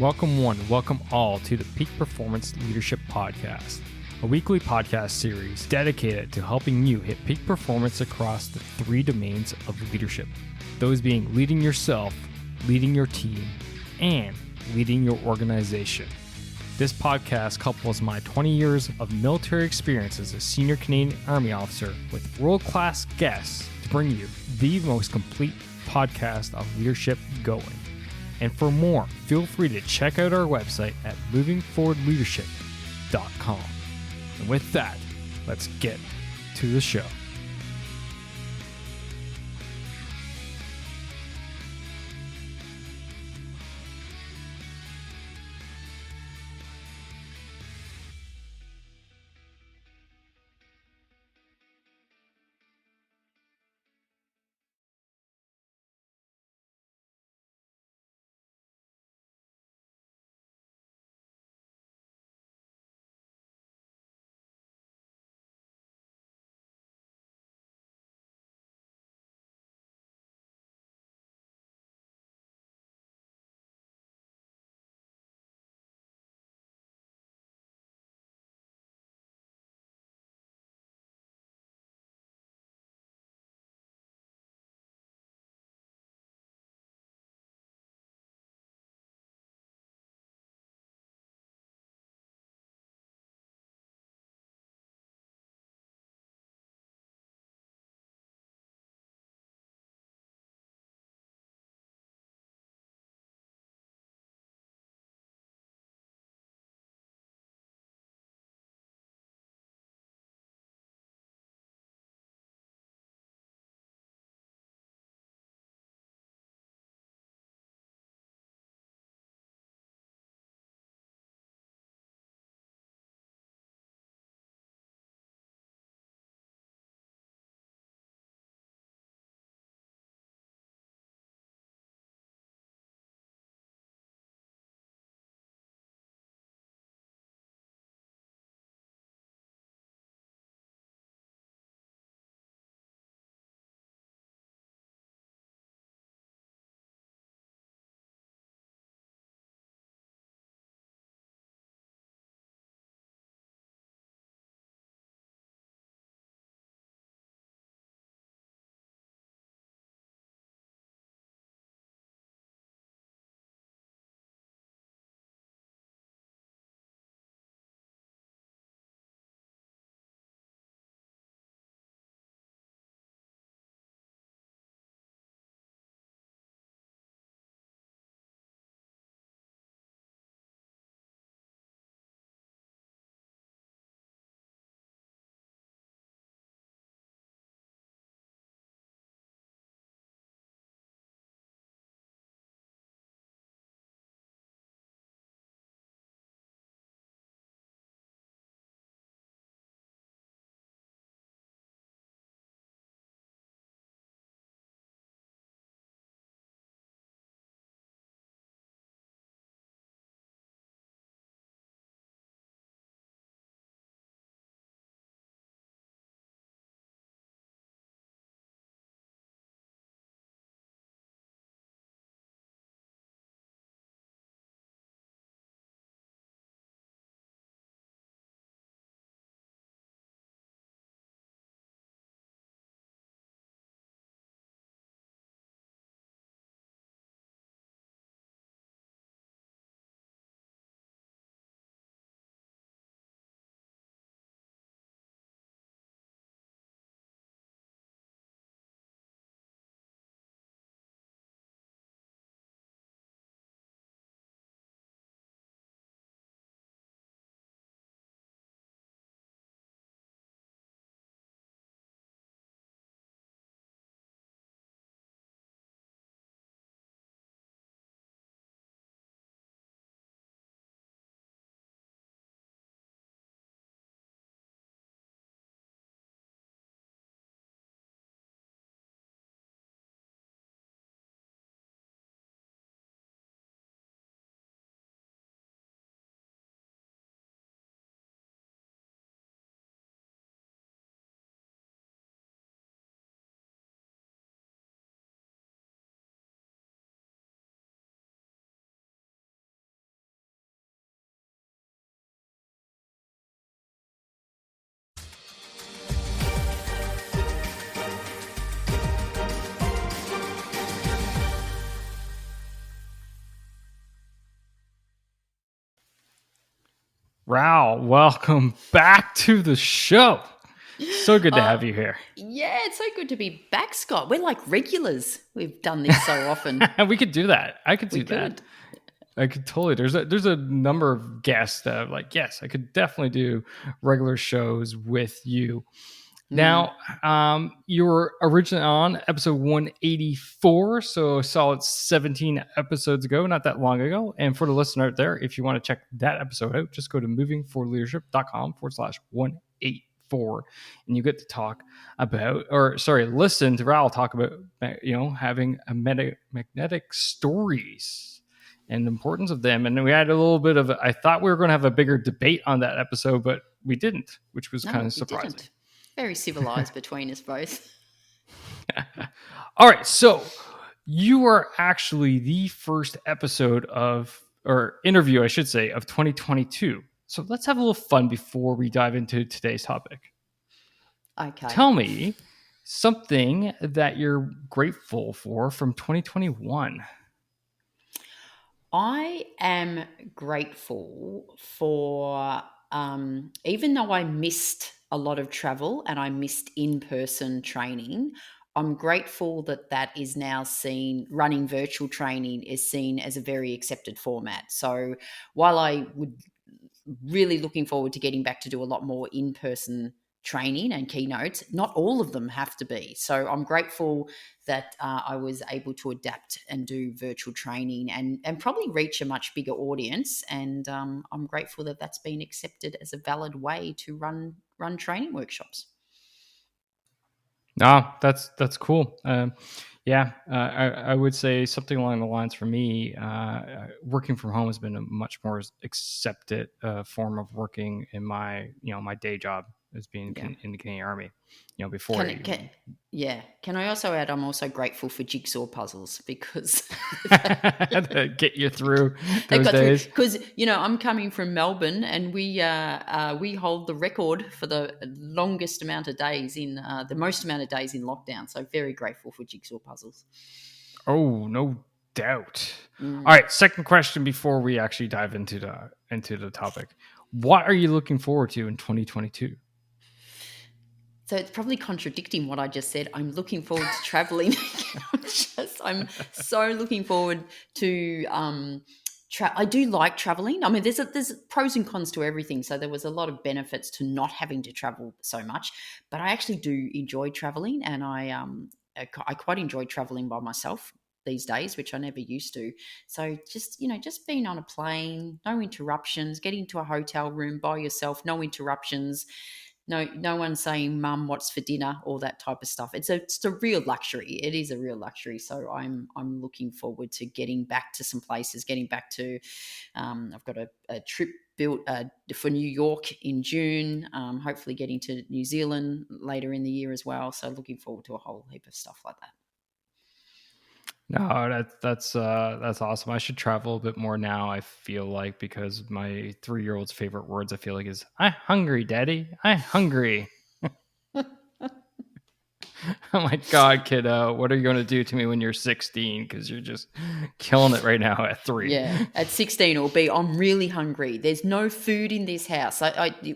Welcome one, welcome all to the Peak Performance Leadership Podcast, a weekly podcast series dedicated to helping you hit peak performance across the three domains of leadership. Those being leading yourself, leading your team, and leading your organization. This podcast couples my 20 years of military experience as a senior Canadian Army officer with world-class guests to bring you the most complete podcast of leadership going. And for more, feel free to check out our website at movingforwardleadership.com. And with that, let's get to the show. Raul, welcome back to the show. So good to have you here. Yeah, it's so good to be back, Scott. We're like regulars. We've done this so often. We could do that. I could We do that. could. I could totally. There's a number of guests that I'm like, yes, I could definitely do regular shows with you. Now, you were originally on episode 184, so a solid 17 episodes ago, not that long ago. And for the listener out there, if you want to check that episode out, just go to movingforleadership.com/184, and you get to talk about, listen to Raul talk about, having a magnetic stories and the importance of them. And we had a little bit of, I thought we were going to have a bigger debate on that episode, but we didn't, which was kind of surprising. Didn't. Very civilized between us both. All right, so you are actually the first episode or interview, I should say, of 2022. So let's have a little fun before we dive into today's topic. Okay. Tell me something that you're grateful for from 2021. I am grateful for, even though I missed a lot of travel and I missed in-person training, I'm grateful that is now seen, running virtual training is seen as a very accepted format. So while I would really looking forward to getting back to do a lot more in-person training and keynotes, not all of them have to be. So I'm grateful that I was able to adapt and do virtual training and probably reach a much bigger audience. And I'm grateful that that's been accepted as a valid way to run training workshops. No, that's cool. I would say something along the lines for me. Working from home has been a much more accepted form of working in my day job as being in the Canadian Army. Before. Can I also add? I'm also grateful for jigsaw puzzles because get you through those days. Because I'm coming from Melbourne, and we hold the record for the longest amount of days the most amount of days in lockdown. So very grateful for jigsaw puzzles. Oh, no doubt. All right, second question before we actually dive into the topic. What are you looking forward to in 2022? So it's probably contradicting what I just said. I'm looking forward to traveling. I'm so looking forward to I do like traveling. I mean, there's pros and cons to everything. So there was a lot of benefits to not having to travel so much, but I actually do enjoy traveling, and I quite enjoy traveling by myself these days, which I never used to. So just being on a plane, no interruptions, getting to a hotel room by yourself, no interruptions. No one saying, "Mum, what's for dinner?" all that type of stuff. It's a real luxury. It is a real luxury. So I'm looking forward to getting back to some places. Getting back to, I've got a trip built for New York in June. Hopefully getting to New Zealand later in the year as well. So looking forward to a whole heap of stuff like that. No, that's awesome. I should travel a bit more now, I feel like, because my 3-year-old's favorite words, I feel like, is "I'm hungry, Daddy. I'm hungry." Oh my God, kiddo, what are you going to do to me when you're 16? Because you're just killing it right now at 3. Yeah, at 16 it'll be, "I'm really hungry. There's no food in this house."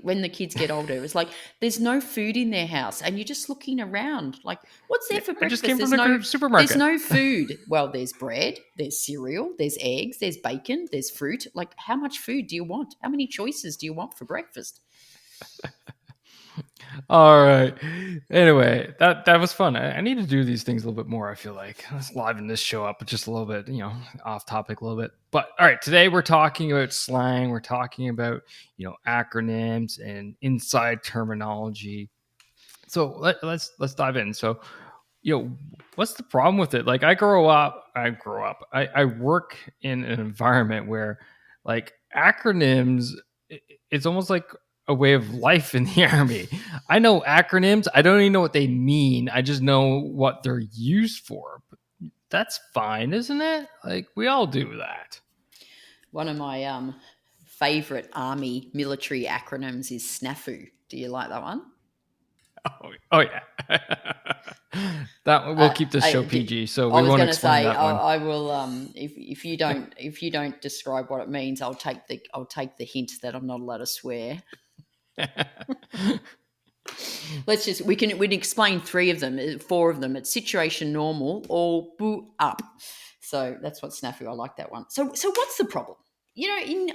When the kids get older, it's like, there's no food in their house, and you're just looking around like, what's there for breakfast? I just came from the supermarket. There's no food. Well, there's bread, there's cereal, there's eggs, there's bacon, there's fruit. Like, how much food do you want? How many choices do you want for breakfast? All right. Anyway, that was fun. I need to do these things a little bit more. I feel like let's liven this show up just a little bit, off topic a little bit. But all right, today we're talking about slang. We're talking about acronyms and inside terminology. So let's dive in. So what's the problem with it? Like, I work in an environment where, like, acronyms, it's almost like a way of life in the Army. I know acronyms. I don't even know what they mean. I just know what they're used for. But that's fine, isn't it? Like, we all do that. One of my favorite Army military acronyms is SNAFU. Do you like that one? Oh yeah. That we'll keep this show PG, so I we was won't going to explain say that one. I will. If you don't describe what it means, I'll take the hint that I'm not allowed to swear. We can explain four of them. It's situation normal or boo up. So that's what snafu. I like that one. So what's the problem?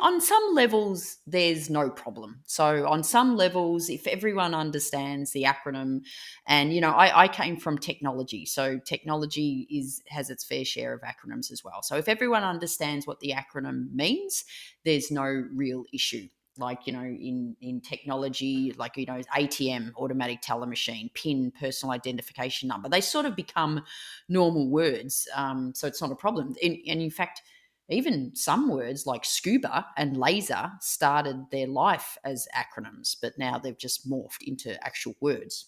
On some levels, there's no problem. So on some levels, if everyone understands the acronym, and I came from technology, so technology has its fair share of acronyms as well. So if everyone understands what the acronym means, there's no real issue. Like in technology, like ATM, automatic teller machine, PIN, personal identification number, they sort of become normal words. So it's not a problem. And in fact, even some words like scuba and laser started their life as acronyms, but now they've just morphed into actual words.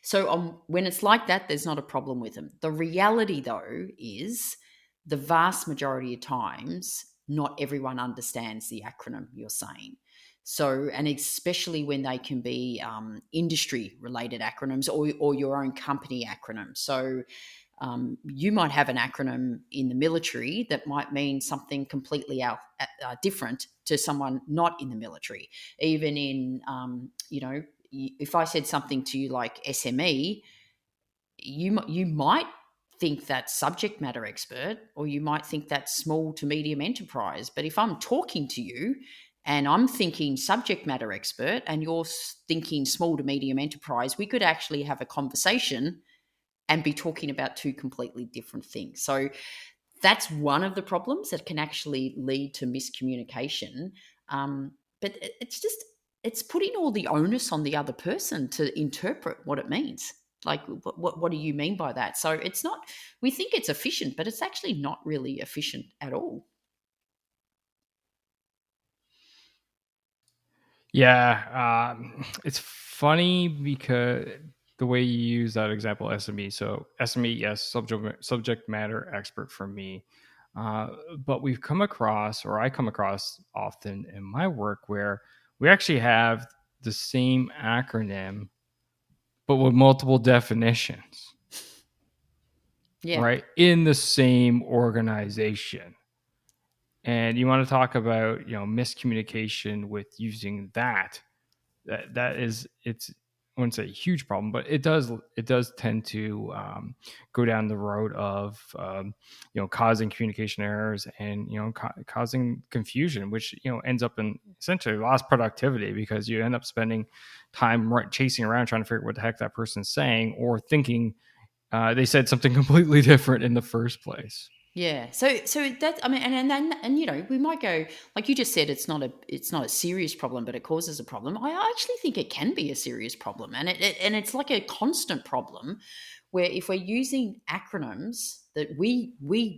So when it's like that, there's not a problem with them. The reality, though, is the vast majority of times, not everyone understands the acronym you're saying. So, and especially when they can be industry-related acronyms or your own company acronym. So, you might have an acronym in the military that might mean something completely different to someone not in the military. Even in, if I said something to you like SME, you might think that's subject matter expert, or you might think that's small to medium enterprise. But if I'm talking to you and I'm thinking subject matter expert and you're thinking small to medium enterprise, we could actually have a conversation and be talking about two completely different things. So that's one of the problems that can actually lead to miscommunication. But it's putting all the onus on the other person to interpret what it means. Like, what do you mean by that? So it's not, we think it's efficient, but it's actually not really efficient at all. Yeah, it's funny because the way you use that example, SME. So SME, yes, subject matter expert for me. But I come across often in my work where we actually have the same acronym, but with multiple definitions. Yeah. Right, in the same organization. And you want to talk about miscommunication with using that is, it's, I wouldn't say a huge problem, but it does tend to go down the road of causing communication errors and causing confusion, which ends up in essentially lost productivity, because you end up spending time chasing around trying to figure out what the heck that person's saying, or thinking they said something completely different in the first place. Yeah. So that, I mean, and we might go, like you just said, it's not a serious problem, but it causes a problem. I actually think it can be a serious problem, and it's like a constant problem, where if we're using acronyms that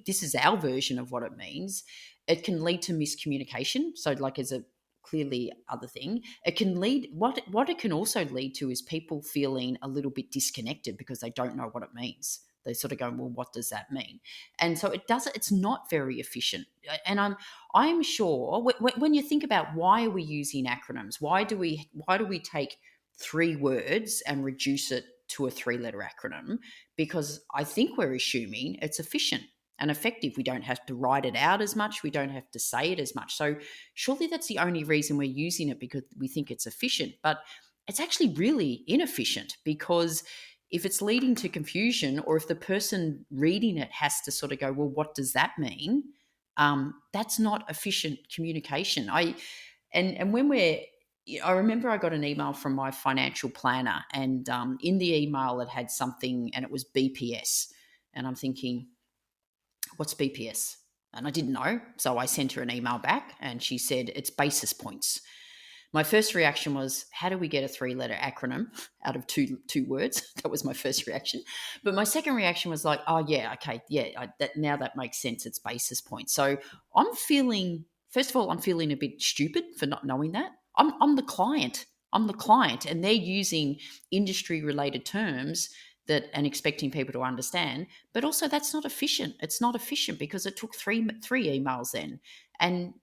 this is our version of what it means, it can lead to miscommunication. So like as a clearly other thing, it can lead, what it can also lead to is people feeling a little bit disconnected because they don't know what it means. They sort of go, well, what does that mean? And so it's not very efficient. And I'm sure when you think about why are we using acronyms, why do we take 3 words and reduce it to a 3-letter acronym? Because I think we're assuming it's efficient and effective. We don't have to write it out as much. We don't have to say it as much. So surely that's the only reason we're using it, because we think it's efficient. But it's actually really inefficient, because if it's leading to confusion, or if the person reading it has to sort of go, well, what does that mean? That's not efficient communication. I remember I got an email from my financial planner, and in the email it had something, and it was BPS. And I'm thinking, what's BPS? And I didn't know. So I sent her an email back, and she said, it's basis points. My first reaction was, how do we get a 3-letter acronym out of two words? That was my first reaction. But my second reaction was like, oh yeah, okay, yeah, now that makes sense. It's basis points. So first of all, I'm feeling a bit stupid for not knowing that. I'm the client. I'm the client, and they're using industry-related terms and expecting people to understand. But also, that's not efficient. It's not efficient because it took three emails then. And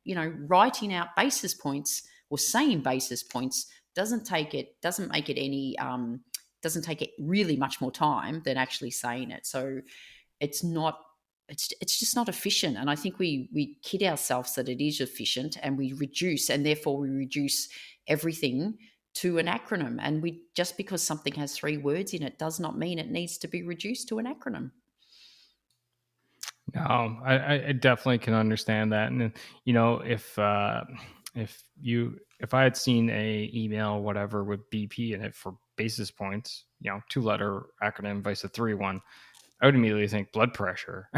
writing out basis points or saying basis points doesn't make it any doesn't take it really much more time than actually saying it. So it's not it's just not efficient. And I think we kid ourselves that it is efficient, and we reduce everything to an acronym. And we just because something has 3 words in it does not mean it needs to be reduced to an acronym. No, I definitely can understand that. And if I had seen a email whatever with BP in it for basis points, 2-letter acronym vice a 3 one, I would immediately think blood pressure.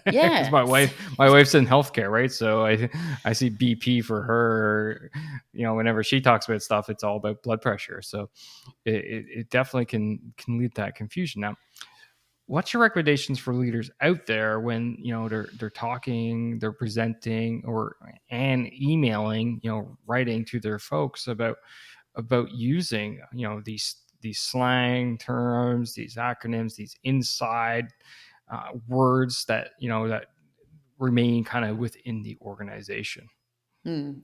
Because Yeah. my wife's in healthcare, right? So I see BP for her. Whenever she talks about stuff, it's all about blood pressure. So it definitely can lead to that confusion. Now, what's your recommendations for leaders out there when they're talking, they're presenting, and emailing, writing to their folks about using these slang terms, these acronyms, these inside words that that remain kind of within the organization?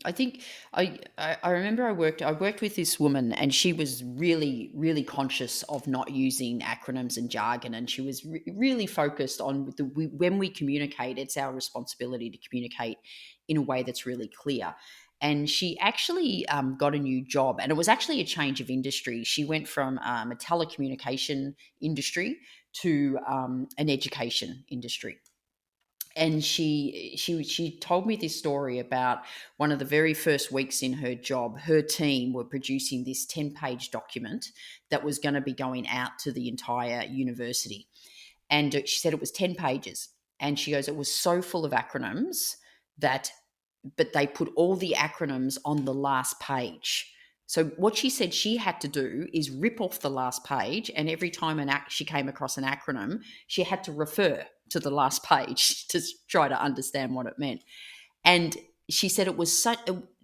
I think I remember I worked with this woman, and she was really, really conscious of not using acronyms and jargon, and she was really focused on when we communicate, it's our responsibility to communicate in a way that's really clear. And she actually got a new job, and it was actually a change of industry. She went from a telecommunication industry to an education industry. And she told me this story about one of the very first weeks in her job. Her team were producing this 10-page document that was going to be going out to the entire university. And she said it was 10 pages. And she goes, it was so full of acronyms but they put all the acronyms on the last page. So what she said she had to do is rip off the last page, and every time she came across an acronym, she had to refer to the last page to try to understand what it meant. And she said it was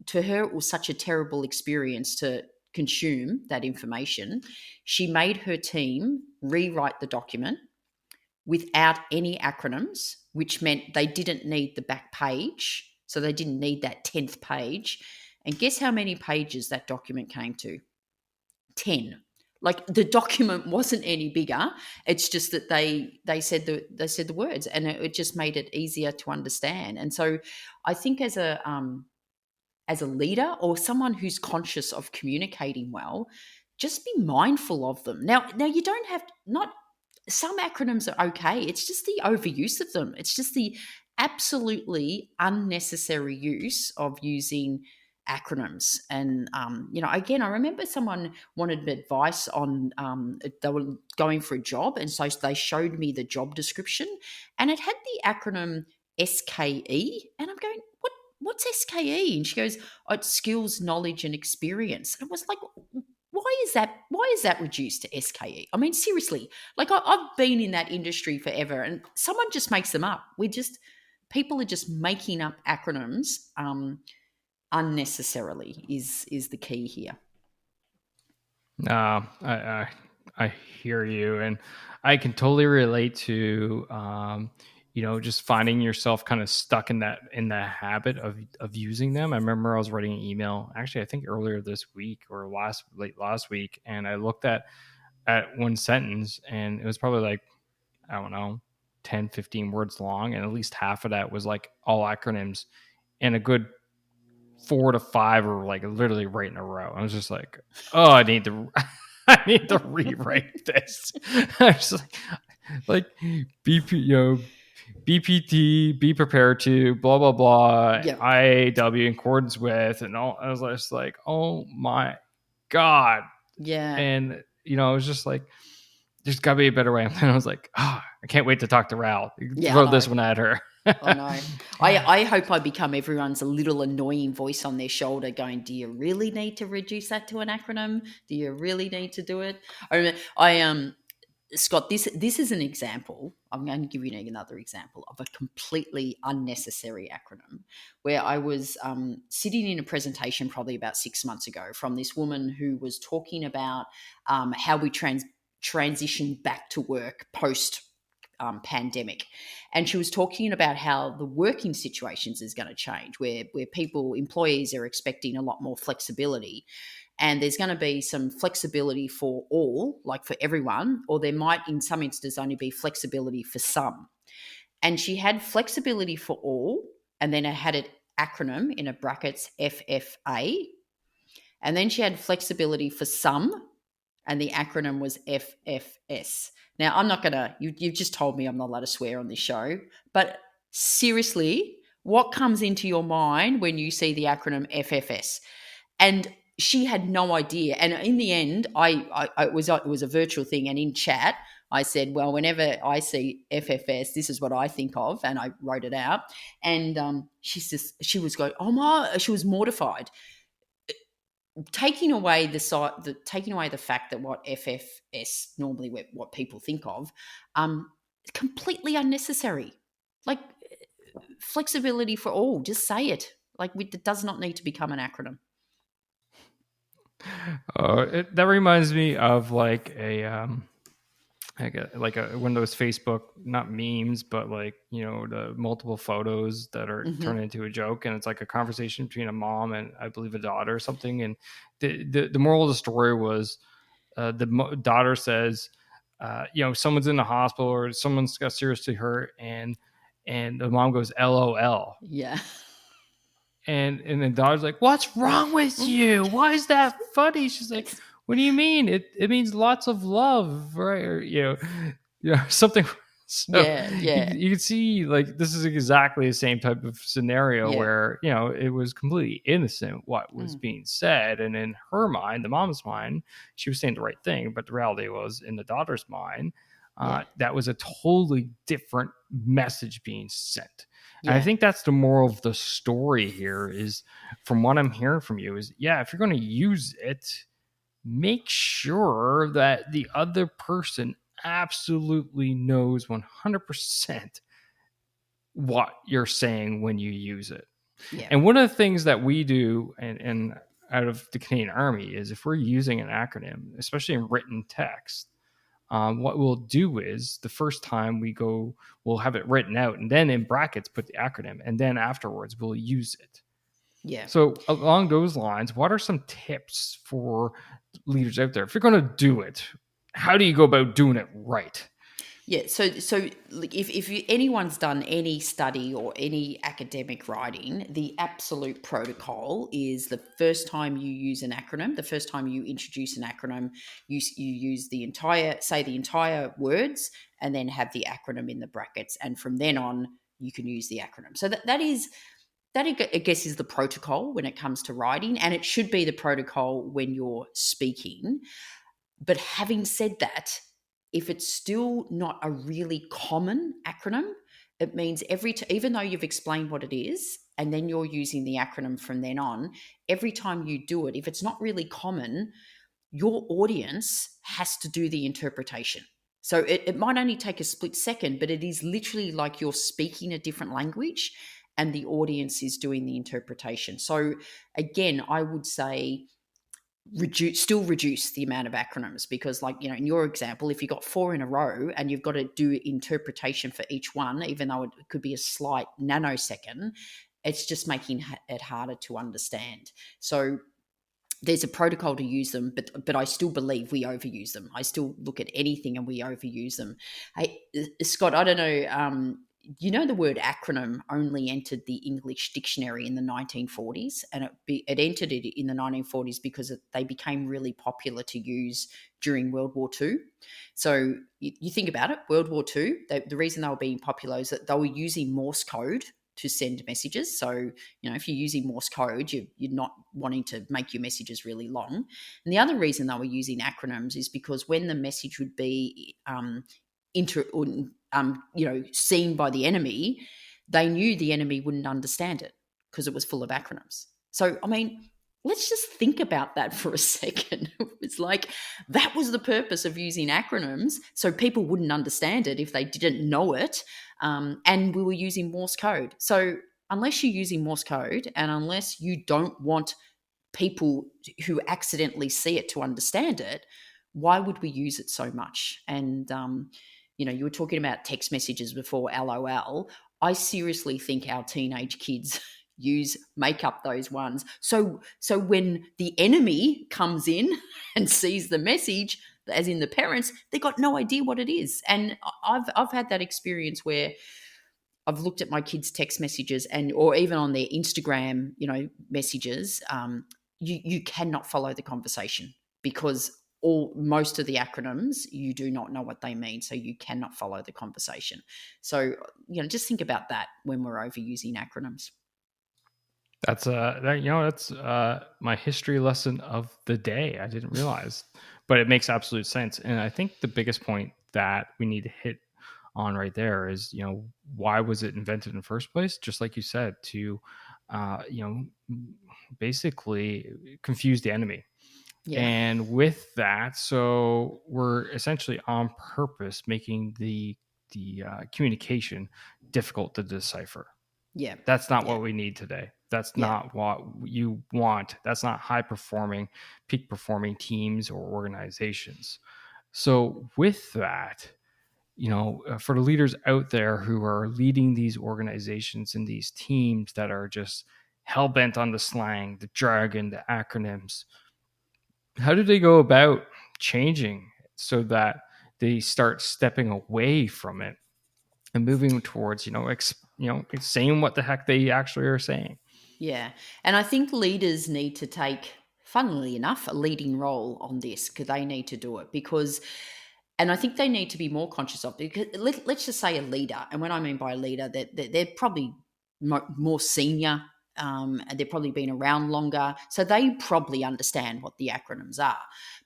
to her it was such a terrible experience to consume that information. She made her team rewrite the document without any acronyms, which meant they didn't need the back page. So they didn't need that 10th page. And guess how many pages that document came to? 10. Like, the document wasn't any bigger. It's just that they said the words, and it just made it easier to understand. And so I think as a leader or someone who's conscious of communicating well, just be mindful of them. Now you don't have not some acronyms are okay. It's just the overuse of them. It's just the absolutely unnecessary use of using acronyms. And again, I remember someone wanted advice on they were going for a job, and so they showed me the job description, and it had the acronym SKE, and I'm going, what's SKE? And she goes, oh, it's skills, knowledge, and experience. And it was like, why is that reduced to SKE? I mean, seriously, like I've been in that industry forever, and someone just makes them up. People are just making up acronyms unnecessarily is the key here. No, I hear you, and I can totally relate to just finding yourself kind of stuck in the habit of using them. I remember I was writing an email, actually I think earlier this week or late last week, and I looked at one sentence, and it was probably like, I don't know, 10, 15 words long, and at least half of that was like all acronyms, and a good 4 to 5 were like literally right in a row. I was just like, oh, I need to rewrite this. I was like BP, BPT, be prepared to, blah, blah, blah, Yeah. IAW in accordance with, and all. I was just like, oh my God. Yeah. And, I was just like, there's got to be a better way. And then I was like, I can't wait to talk to Ral. Throw this one at her. I know. I hope I become everyone's a little annoying voice on their shoulder going, do you really need to reduce that to an acronym? Do you really need to do it? Scott, this is an example. I'm going to give you another example of a completely unnecessary acronym, where I was sitting in a presentation probably about 6 months ago from this woman who was talking about how we transition back to work post pandemic. And she was talking about how the working situations is going to change, where employees are expecting a lot more flexibility. and there's going to be some flexibility for all, like for everyone, or there might in some instances only be flexibility for some. And she had flexibility for all, and then it had an acronym in a brackets FFA, and then she had flexibility for some, and the acronym was FFS. Now, I'm not going to, you've just told me I'm not allowed to swear on this show, but seriously, what comes into your mind when you see the acronym FFS? And she had no idea. And in the end, it was a virtual thing. And in chat, I said, well, whenever I see FFS, this is what I think of. And I wrote it out. And she was going, oh my, she was mortified. Taking away the fact that what FFS normally what people think of, completely unnecessary. Like flexibility for all, just say it. Like it does not need to become an acronym. That reminds me of like one of those Facebook, not memes, but like, the multiple photos that are turned into a joke, and it's like a conversation between a mom and I believe a daughter or something. And the moral of the story was the daughter says, someone's in the hospital or someone's got seriously hurt, and the mom goes LOL. Yeah. And the daughter's like, what's wrong with you? Why is that funny? She's like, what do you mean? It means lots of love, right? Or, something. So yeah. You can see like this is exactly the same type of scenario where, it was completely innocent what was being said. And in her mind, the mom's mind, she was saying the right thing. But the reality was in the daughter's mind, that was a totally different message being sent. And I think that's the moral of the story here is, from what I'm hearing from you, is if you're going to use it, make sure that the other person absolutely knows 100% what you're saying when you use it. Yeah. And one of the things that we do and out of the Canadian Army is if we're using an acronym, especially in written text, what we'll do is the first time we'll have it written out and then in brackets put the acronym, and then afterwards we'll use it. Yeah. So along those lines, what are some tips for leaders out there? If you're going to do it, how do you go about doing it right? Yeah. So if anyone's done any study or any academic writing, the absolute protocol is the first time you use an acronym, the first time you introduce an acronym, you use the entire words and then have the acronym in the brackets. And from then on, you can use the acronym. So that I guess is the protocol when it comes to writing, and it should be the protocol when you're speaking. But having said that, if it's still not a really common acronym, it means even though you've explained what it is, and then you're using the acronym from then on, every time you do it, if it's not really common, your audience has to do the interpretation. So it might only take a split second, but it is literally like you're speaking a different language and the audience is doing the interpretation. So again, I would say still reduce the amount of acronyms, because like, in your example, if you got 4 in a row and you've got to do interpretation for each one, even though it could be a slight nanosecond, it's just making it harder to understand. So there's a protocol to use them, but I still believe we overuse them. I still look at anything and we overuse them. Hey, Scott, I don't know, the word acronym only entered the English dictionary in the 1940s, and it entered it in the 1940s because they became really popular to use during World War II. So you think about it, World War II, the reason they were being popular is that they were using Morse code to send messages. So, if you're using Morse code, you're not wanting to make your messages really long. And the other reason they were using acronyms is because when the message would be seen by the enemy, they knew the enemy wouldn't understand it because it was full of acronyms. So, let's just think about that for a second. It's like that was the purpose of using acronyms, so people wouldn't understand it if they didn't know it. And we were using Morse code. So unless you're using Morse code and unless you don't want people who accidentally see it to understand it, why would we use it so much? And, you were talking about text messages before, LOL. I seriously think our teenage kids make up those ones. So when the enemy comes in and sees the message, as in the parents, they got no idea what it is. And I've had that experience where I've looked at my kids' text messages or even on their Instagram, messages. You cannot follow the conversation because most of the acronyms you do not know what they mean, so you cannot follow the conversation. So just think about that when we're overusing acronyms. That's my history lesson of the day. I didn't realize, but it makes absolute sense. And I think the biggest point that we need to hit on right there is, why was it invented in the first place? Just like you said, to, basically confuse the enemy. Yeah. And with that, so we're essentially on purpose making the communication difficult to decipher. Yeah. That's not Yeah. what we need today. That's Yeah. not what you want. That's not high performing, peak performing teams or organizations. So with that, for the leaders out there who are leading these organizations and these teams that are just hell bent on the slang, the jargon, the acronyms, how do they go about changing so that they start stepping away from it and moving towards, saying what the heck they actually are saying? Yeah. And I think leaders need to take, funnily enough, a leading role on this because they need to do it and I think they need to be more conscious of because let's just say a leader. And when I mean by a leader, that they're probably more senior, and they've probably been around longer. So they probably understand what the acronyms are.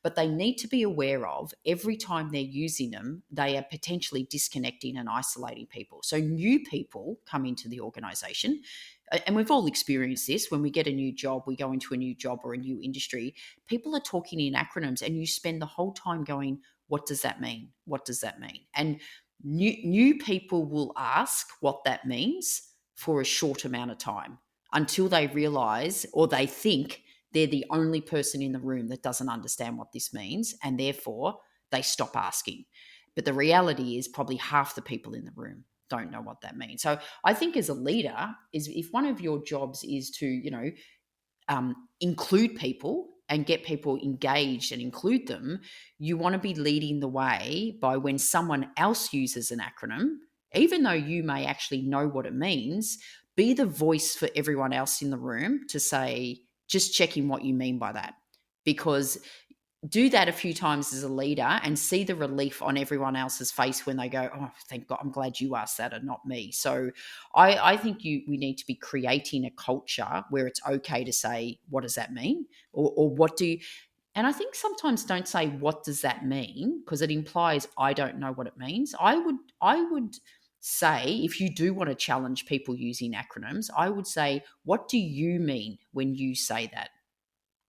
But they need to be aware of every time they're using them, they are potentially disconnecting and isolating people. So new people come into the organization, and we've all experienced this when we get a new job, we go into a new job or a new industry, people are talking in acronyms and you spend the whole time going, what does that mean? What does that mean? And new people will ask what that means for a short amount of time until they realize or they think they're the only person in the room that doesn't understand what this means, and therefore they stop asking. But the reality is probably half the people in the room don't know what that means. So I think as a leader, is if one of your jobs is to include people and get people engaged and include them, you want to be leading the way by when someone else uses an acronym, even though you may actually know what it means, be the voice for everyone else in the room to say, just checking what you mean by that. Because do that a few times as a leader and see the relief on everyone else's face when they go, oh, thank God, I'm glad you asked that and not me. So I think we need to be creating a culture where it's okay to say, what does that mean? Or what do you, and I think sometimes don't say, what does that mean? Because it implies I don't know what it means. I would say, if you do want to challenge people using acronyms, I would say, what do you mean when you say that?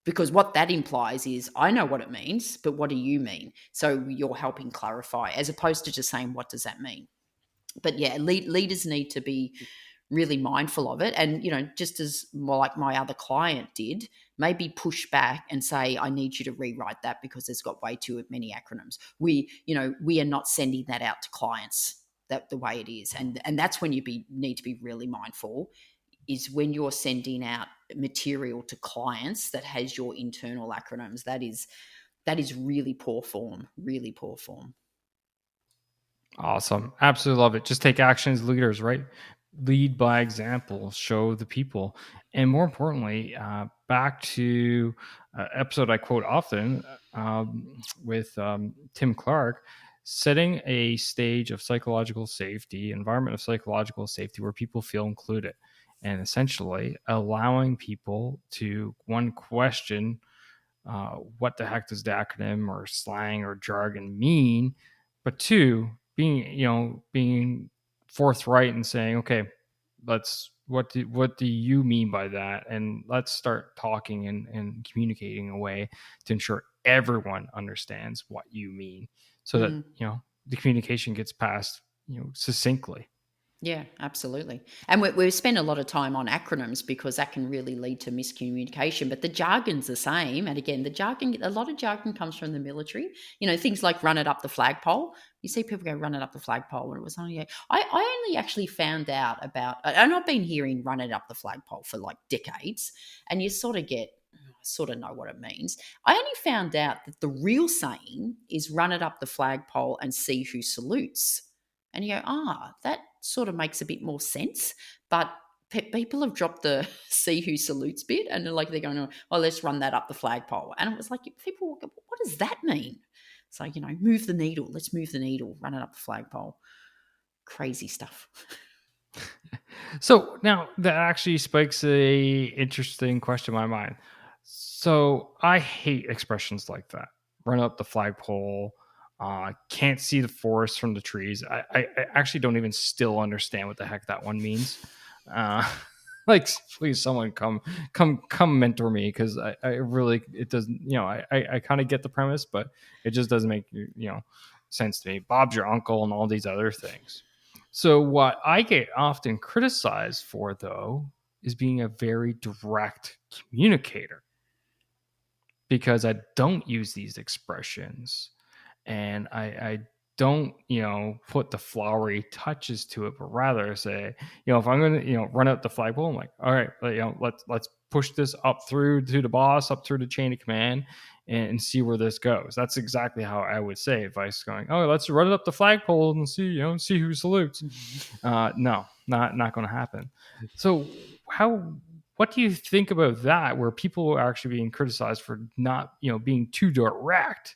Because what that implies is I know what it means, but what do you mean? So you're helping clarify as opposed to just saying, what does that mean? But yeah, leaders need to be really mindful of it. And, just as more like my other client did, maybe push back and say, I need you to rewrite that because there's got way too many acronyms. We are not sending that out to clients that the way it is. And that's when you need to be really mindful, is when you're sending out material to clients that has your internal acronyms. That is really poor form, really poor form. Awesome. Absolutely love it. Just take action as leaders, right? Lead by example, show the people. And more importantly, back to episode I quote often with Tim Clark, setting a stage of psychological safety, environment of psychological safety where people feel included, and essentially allowing people to, one, question what the heck does the acronym or slang or jargon mean, but two, being forthright and saying, okay, what do you mean by that, and let's start talking and communicating a way to ensure everyone understands what you mean, so that the communication gets passed succinctly. Yeah, absolutely. And we spend a lot of time on acronyms because that can really lead to miscommunication. But the jargon's the same. And again, a lot of jargon comes from the military. Things like run it up the flagpole. You see people go run it up the flagpole. And it was only, I only actually found out about, and I've been hearing run it up the flagpole for like decades. And you sort of know what it means. I only found out that the real saying is run it up the flagpole and see who salutes. And you go, that sort of makes a bit more sense. But people have dropped the see who salutes bit and they're going, oh, let's run that up the flagpole. And it was like, people go, what does that mean? So, move the needle. Let's move the needle, run it up the flagpole. Crazy stuff. So now that actually spikes a interesting question in my mind. So I hate expressions like that. Run up the flagpole. Can't see the forest from the trees. I actually don't even still understand what the heck that one means. Like, please, someone come mentor me, because I really, it doesn't. I kind of get the premise, but it just doesn't make sense to me. Bob's your uncle and all these other things. So what I get often criticized for, though, is being a very direct communicator, because I don't use these expressions and I don't, put the flowery touches to it, but rather say, if I'm going to, run out the flagpole, I'm like, all right, let's push this up through to the boss, up through the chain of command, and see where this goes. That's exactly how I would say advice going, oh, let's run it up the flagpole and see who salutes. No, not going to happen. So what do you think about that, where people are actually being criticized for not, being too direct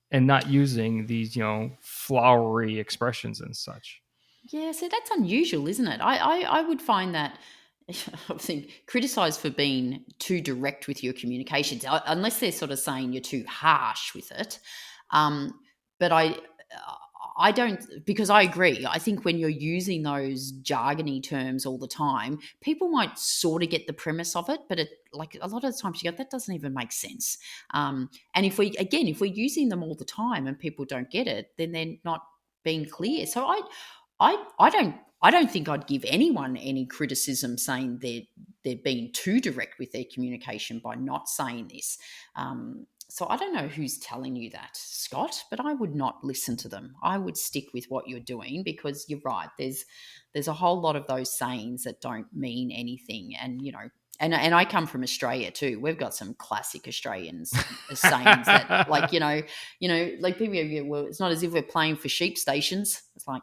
and not using these, flowery expressions and such? Yeah, so that's unusual, isn't it? I would find that I think criticized for being too direct with your communications, unless they're sort of saying you're too harsh with it. But I don't, because I agree. I think when you're using those jargony terms all the time, people might sort of get the premise of it, but like a lot of the times you go, that doesn't even make sense. And if we're using them all the time and people don't get it, then they're not being clear. So I don't think I'd give anyone any criticism saying they're being too direct with their communication by not saying this. So I don't know who's telling you that, Scott, but I would not listen to them. I would stick with what you're doing, because you're right. There's a whole lot of those sayings that don't mean anything, and and I come from Australia too. We've got some classic Australians sayings that, like like people go, well, it's not as if we're playing for sheep stations. It's like,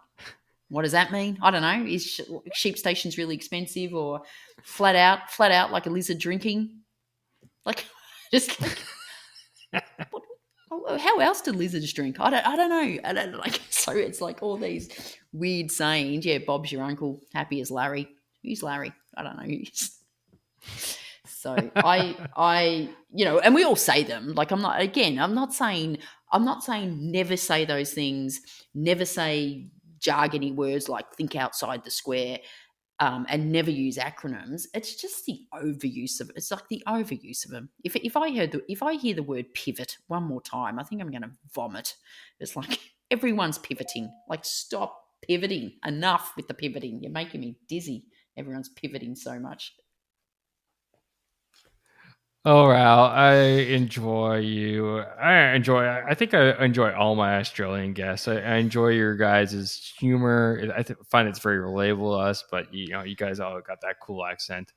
what does that mean? I don't know. Is sheep stations really expensive, or flat out like a lizard drinking? Like, just like, how else do lizards drink? I don't know. I don't like. So it's like all these weird sayings. Yeah, Bob's your uncle. Happy as Larry. Who's Larry? I don't know. So and we all say them. Like, I'm not saying never say those things. Never say jargony words like think outside the square. And never use acronyms. It's just the overuse of it. It's like the overuse of them. If I hear the word pivot one more time, I think I'm going to vomit. It's like everyone's pivoting. Like, stop pivoting. Enough with the pivoting. You're making me dizzy. Everyone's pivoting so much. Oh, Ral, I enjoy you. I think I enjoy all my Australian guests. I enjoy your guys' humor. Find it's very relatable to us, but you guys all got that cool accent.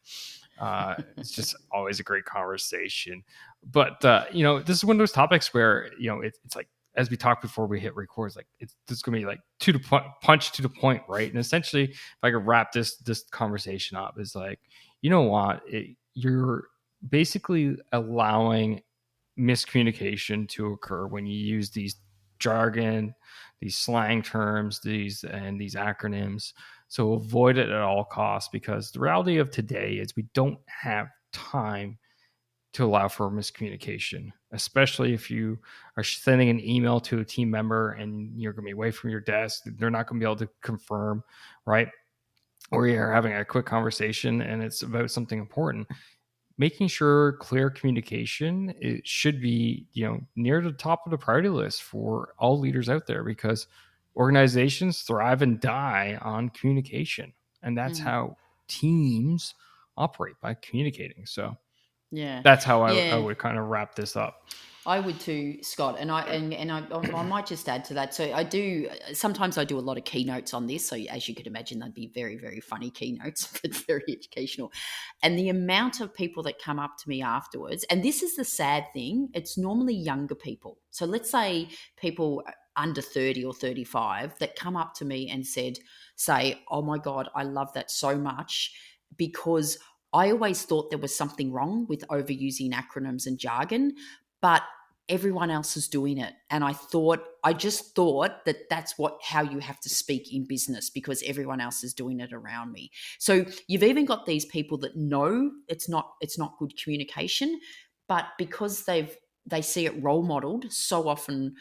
It's just always a great conversation. But this is one of those topics where it's like, as we talked before we hit record, it's like it's going to be like punch to the point, right? And essentially, if I could wrap this conversation up, is like, what, you're basically allowing miscommunication to occur when you use these jargon, these slang terms, these acronyms. So avoid it at all costs, because the reality of today is we don't have time to allow for miscommunication, especially if you are sending an email to a team member and you're going to be away from your desk. They're not going to be able to confirm, right? Or you're having a quick conversation and it's about something important. Making sure clear communication, it should be near the top of the priority list for all leaders out there, because organizations thrive and die on communication. And that's how teams operate, by communicating. So Yeah. that's how I Yeah. would kind of wrap this up. I would too, Scott, and I might just add to that. So sometimes I do a lot of keynotes on this. So as you could imagine, they'd be very, very funny keynotes, but very educational. And the amount of people that come up to me afterwards, and this is the sad thing, it's normally younger people. So let's say people under 30 or 35 that come up to me and say, oh my God, I love that so much, because I always thought there was something wrong with overusing acronyms and jargon, but everyone else is doing it. And I just thought that that's how you have to speak in business, because everyone else is doing it around me. So you've even got these people that know it's not good communication, but because they see it role modeled so often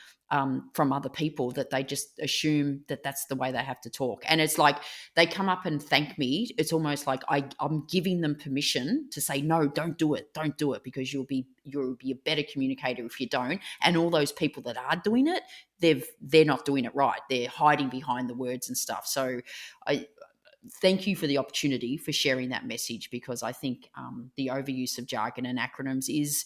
from other people, that they just assume that that's the way they have to talk. And it's like they come up and thank me. It's almost like I'm giving them permission to say, no, don't do it, because you'll be a better communicator if you don't. And all those people that are doing it, they're not doing it right. They're hiding behind the words and stuff. So I thank you for the opportunity for sharing that message, because I think the overuse of jargon and acronyms is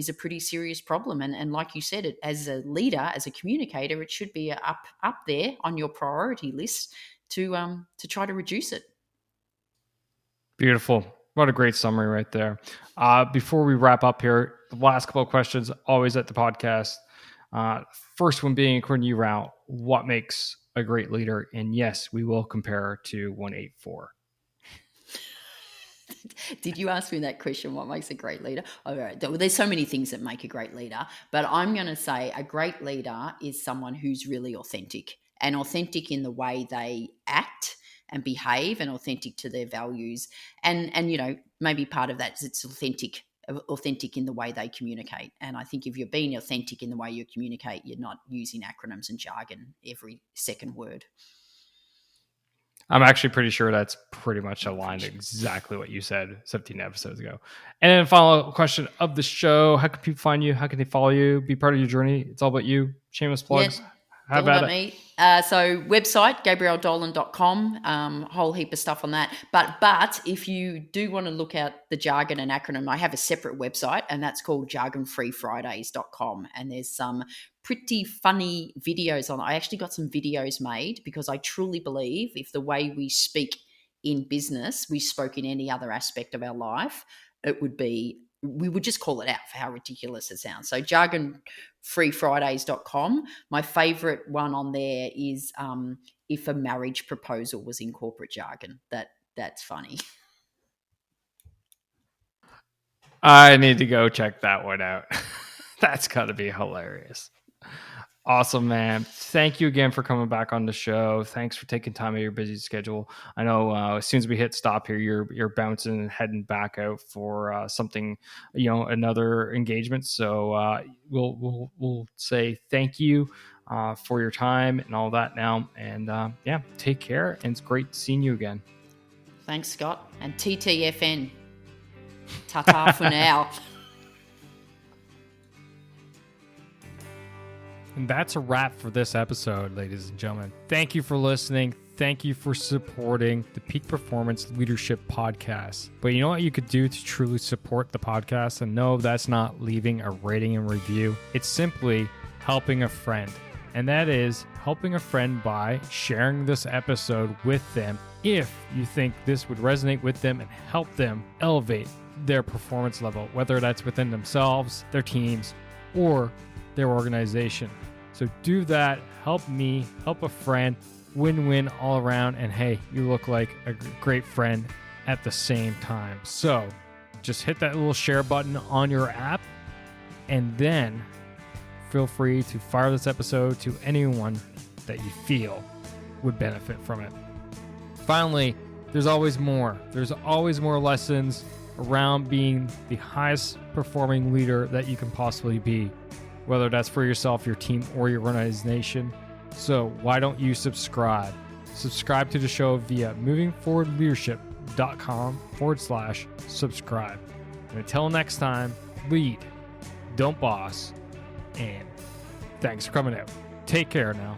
a pretty serious problem. And like you said, it, as a leader, as a communicator, it should be up there on your priority list to try to reduce it. Beautiful. What a great summary right there. Before we wrap up here, the last couple of questions always at the podcast. First one being, according to you, Rao, what makes a great leader? And yes, we will compare to 184. Did you ask me that question? What makes a great leader? All right. There's so many things that make a great leader, but I'm going to say a great leader is someone who's really authentic, and authentic in the way they act and behave, and authentic to their values. And maybe part of that is it's authentic in the way they communicate. And I think if you're being authentic in the way you communicate, you're not using acronyms and jargon every second word. I'm actually pretty sure that's pretty much aligned exactly what you said 17 episodes ago. And then final question of the show: how can people find you? How can they follow you? Be part of your journey. It's all about you. Shameless plugs. Yeah. How about me? So website, GabrielleDolan.com, whole heap of stuff on that. But if you do want to look at the jargon and acronym, I have a separate website, and that's called jargonfreefridays.com. And there's some pretty funny videos on it. I actually got some videos made, because I truly believe if the way we speak in business, we spoke in any other aspect of our life, we would just call it out for how ridiculous it sounds. So jargonfreefridays.com. My favorite one on there is if a marriage proposal was in corporate jargon. That's funny. I need to go check that one out. That's got to be hilarious. Awesome, man. Thank you again for coming back on the show. Thanks for taking time out of your busy schedule. I know as soon as we hit stop here, you're bouncing and heading back out for something, another engagement. So we'll say thank you for your time and all that now. And take care. And it's great seeing you again. Thanks, Scott. And TTFN. Ta-ta for now. And that's a wrap for this episode, ladies and gentlemen. Thank you for listening. Thank you for supporting the Peak Performance Leadership Podcast. But you know what you could do to truly support the podcast? And no, that's not leaving a rating and review. It's simply helping a friend. And that is helping a friend by sharing this episode with them if you think this would resonate with them and help them elevate their performance level, whether that's within themselves, their teams, or their organization. So do that. Help me, help a friend, win-win all around. And hey, you look like a great friend at the same time. So just hit that little share button on your app, and then feel free to fire this episode to anyone that you feel would benefit from it. Finally, there's always more. There's always more lessons around being the highest performing leader that you can possibly be, whether that's for yourself, your team, or your organization. So why don't you subscribe? Subscribe to the show via movingforwardleadership.com/subscribe. And until next time, lead, don't boss, and thanks for coming out. Take care now.